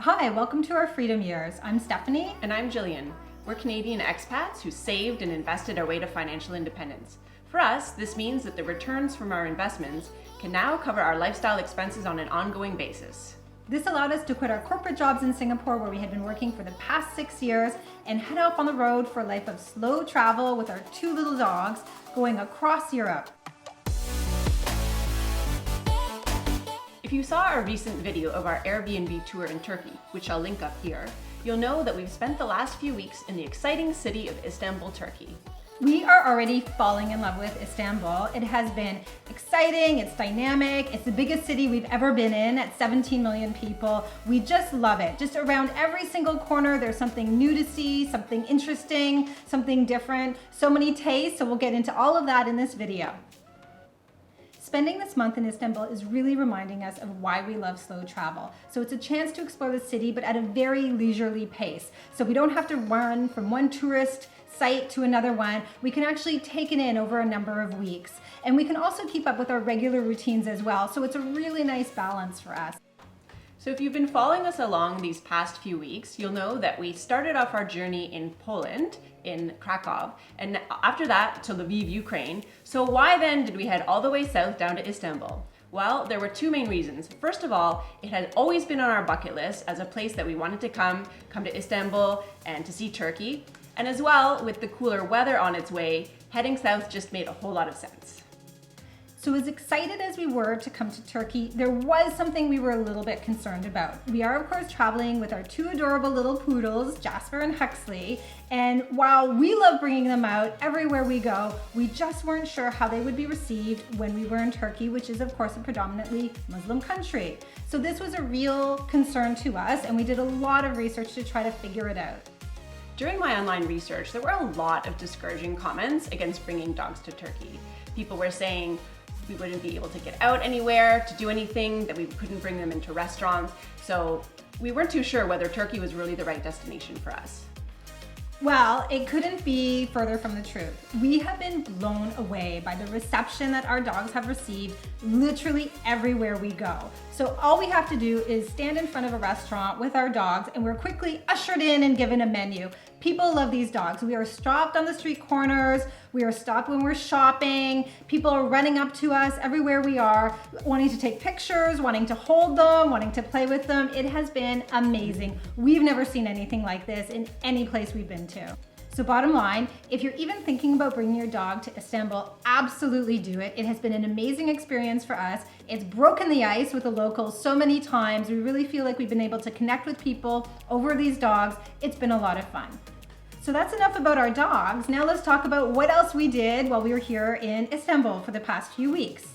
Hi, welcome to our Freedom Years. I'm Stephanie. And I'm Gillian. We're Canadian expats who saved and invested our way to financial independence. For us, this means that the returns from our investments can now cover our lifestyle expenses on an ongoing basis. This allowed us to quit our corporate jobs in Singapore, where we had been working for the past 6 years, and head off on the road for a life of slow travel with our 2 little dogs, going across Europe. If you saw our recent video of our Airbnb tour in Turkey, which I'll link up here, you'll know that we've spent the last few weeks in the exciting city of Istanbul, Turkey. We are already falling in love with Istanbul. It has been exciting, it's dynamic, it's the biggest city we've ever been in at 17 million people. We just love it. Just around every single corner, there's something new to see, something interesting, something different, so many tastes, so we'll get into all of that in this video. Spending this month in Istanbul is really reminding us of why we love slow travel. So it's a chance to explore the city, but at a very leisurely pace. So we don't have to run from one tourist site to another one. We can actually take it in over a number of weeks. And we can also keep up with our regular routines as well. So it's a really nice balance for us. So if you've been following us along these past few weeks, you'll know that we started off our journey in Poland, in Krakow, and after that to Lviv, Ukraine. So why then did we head all the way south down to Istanbul? Well, there were two main reasons. First of all, it had always been on our bucket list as a place that we wanted to come to Istanbul and to see Turkey. And as well, with the cooler weather on its way, heading south just made a whole lot of sense. So as excited as we were to come to Turkey, there was something we were a little bit concerned about. We are of course traveling with our 2 adorable little poodles, Jasper and Huxley, and while we love bringing them out everywhere we go, we just weren't sure how they would be received when we were in Turkey, which is of course a predominantly Muslim country. So this was a real concern to us, and we did a lot of research to try to figure it out. During my online research, there were a lot of discouraging comments against bringing dogs to Turkey. People were saying we wouldn't be able to get out anywhere, to do anything, that we couldn't bring them into restaurants. So we weren't too sure whether Turkey was really the right destination for us. Well, it couldn't be further from the truth. We have been blown away by the reception that our dogs have received literally everywhere we go. So all we have to do is stand in front of a restaurant with our dogs, and we're quickly ushered in and given a menu. People love these dogs. We are stopped on the street corners. We are stopped when we're shopping. People are running up to us everywhere we are, wanting to take pictures, wanting to hold them, wanting to play with them. It has been amazing. We've never seen anything like this in any place we've been to. So bottom line, if you're even thinking about bringing your dog to Istanbul, absolutely do it. It has been an amazing experience for us. It's broken the ice with the locals so many times. We really feel like we've been able to connect with people over these dogs. It's been a lot of fun. So that's enough about our dogs. Now let's talk about what else we did while we were here in Istanbul for the past few weeks.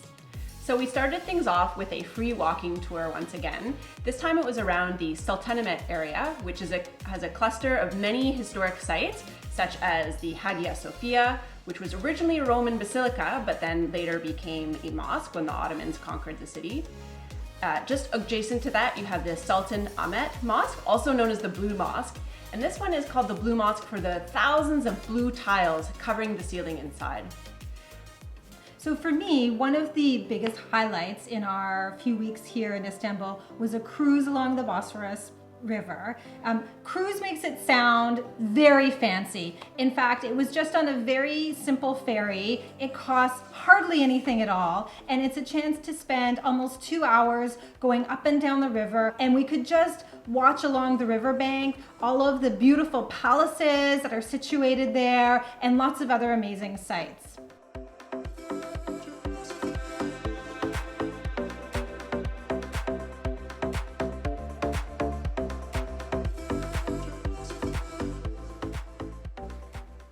So we started things off with a free walking tour once again. This time it was around the Sultanahmet area, which has a cluster of many historic sites, such as the Hagia Sophia, which was originally a Roman basilica, but then later became a mosque when the Ottomans conquered the city. Just adjacent to that, you have the Sultan Ahmet Mosque, also known as the Blue Mosque. And this one is called the Blue Mosque for the thousands of blue tiles covering the ceiling inside. So for me, one of the biggest highlights in our few weeks here in Istanbul was a cruise along the Bosphorus River. Cruise makes it sound very fancy. In fact, it was just on a very simple ferry. It costs hardly anything at all, and it's a chance to spend almost 2 hours going up and down the river, and we could just watch along the riverbank all of the beautiful palaces that are situated there and lots of other amazing sights.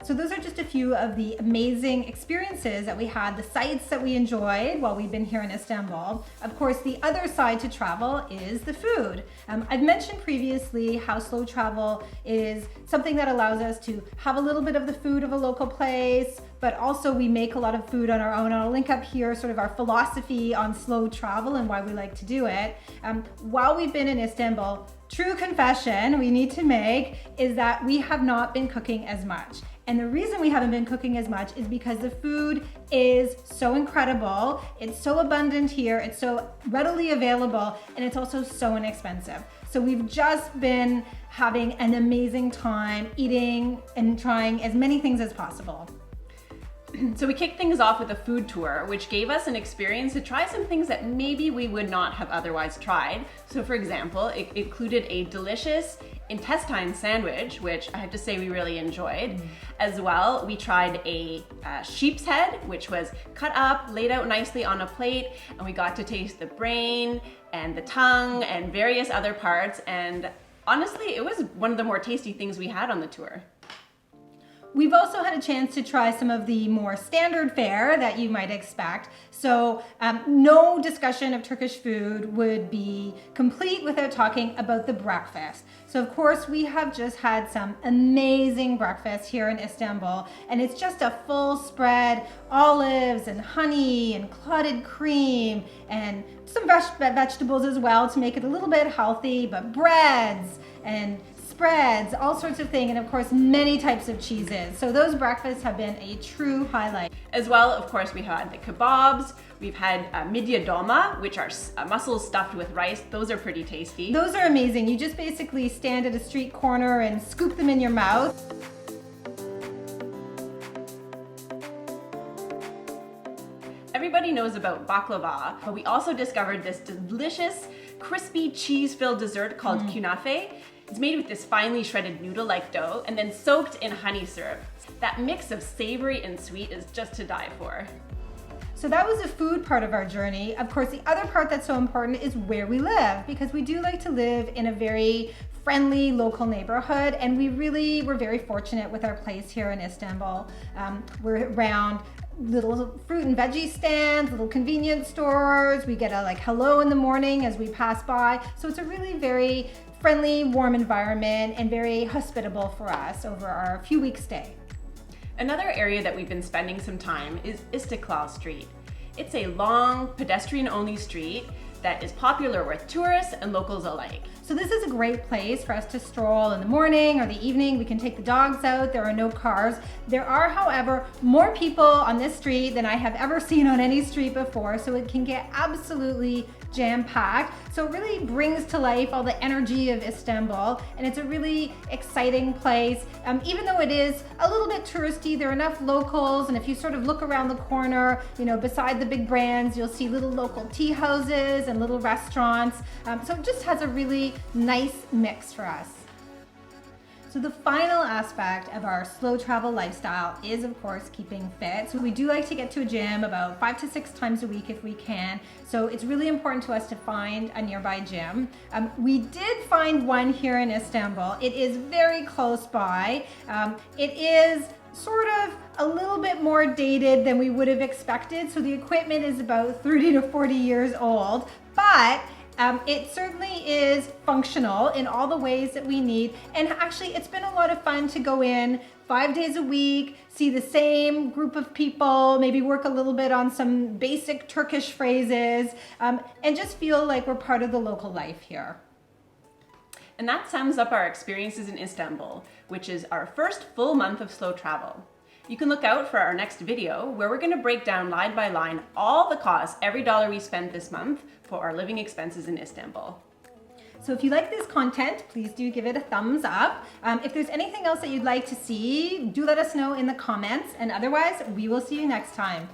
So those are just a few of the amazing experiences that we had, the sights that we enjoyed while we've been here in Istanbul. Of course, the other side to travel is the food. I've mentioned previously how slow travel is something that allows us to have a little bit of the food of a local place, but also we make a lot of food on our own. I'll link up here sort of our philosophy on slow travel and why we like to do it. While we've been in Istanbul, true confession we need to make is that we have not been cooking as much. And the reason we haven't been cooking as much is because the food is so incredible. It's so abundant here. It's so readily available, and it's also so inexpensive. So we've just been having an amazing time eating and trying as many things as possible. So we kicked things off with a food tour, which gave us an experience to try some things that maybe we would not have otherwise tried. So for example, it included a delicious intestine sandwich, which I have to say we really enjoyed. As well, we tried a sheep's head, which was cut up, laid out nicely on a plate, and we got to taste the brain and the tongue and various other parts. And honestly, it was one of the more tasty things we had on the tour. We've also had a chance to try some of the more standard fare that you might expect. So no discussion of Turkish food would be complete without talking about the breakfast. So of course we have just had some amazing breakfast here in Istanbul, and it's just a full spread, olives and honey and clotted cream and some vegetables as well to make it a little bit healthy, but breads and spreads, all sorts of things, and of course many types of cheeses. So those breakfasts have been a true highlight. As well, of course, we had the kebabs. We've had midye dolma, which are mussels stuffed with rice. Those are pretty tasty. Those are amazing. You just basically stand at a street corner and scoop them in your mouth. Everybody knows about baklava, but we also discovered this delicious, crispy, cheese-filled dessert called kunafe. It's made with this finely shredded noodle-like dough and then soaked in honey syrup. That mix of savory and sweet is just to die for. So that was the food part of our journey. Of course, the other part that's so important is where we live, because we do like to live in a very friendly local neighborhood, and we really were very fortunate with our place here in Istanbul. We're around little fruit and veggie stands, little convenience stores. We get a hello in the morning as we pass by. So it's a really very friendly, warm environment and very hospitable for us over our few weeks stay. Another area that we've been spending some time is Istiklal Street. It's a long, pedestrian-only street that is popular with tourists and locals alike. So this is a great place for us to stroll in the morning or the evening. We can take the dogs out. There are no cars. There are, however, more people on this street than I have ever seen on any street before, so it can get absolutely jam-packed. So it really brings to life all the energy of Istanbul, and it's a really exciting place. Even though it is a little bit touristy, there are enough locals, and if you sort of look around the corner, beside the big brands, you'll see little local tea houses and little restaurants. So it just has a really nice mix for us. So the final aspect of our slow travel lifestyle is, of course, keeping fit. So we do like to get to a gym about 5 to 6 times a week if we can. So it's really important to us to find a nearby gym. We did find one here in Istanbul. It is very close by. It is sort of a little bit more dated than we would have expected. So the equipment is about 30 to 40 years old, but it certainly is functional in all the ways that we need. And actually, it's been a lot of fun to go in 5 days a week, see the same group of people, maybe work a little bit on some basic Turkish phrases, and just feel like we're part of the local life here. And that sums up our experiences in Istanbul, which is our first full month of slow travel. You can look out for our next video where we're going to break down line by line all the costs, every dollar we spent this month for our living expenses in Istanbul. So if you like this content, please do give it a thumbs up. If there's anything else that you'd like to see, do let us know in the comments, and otherwise we will see you next time.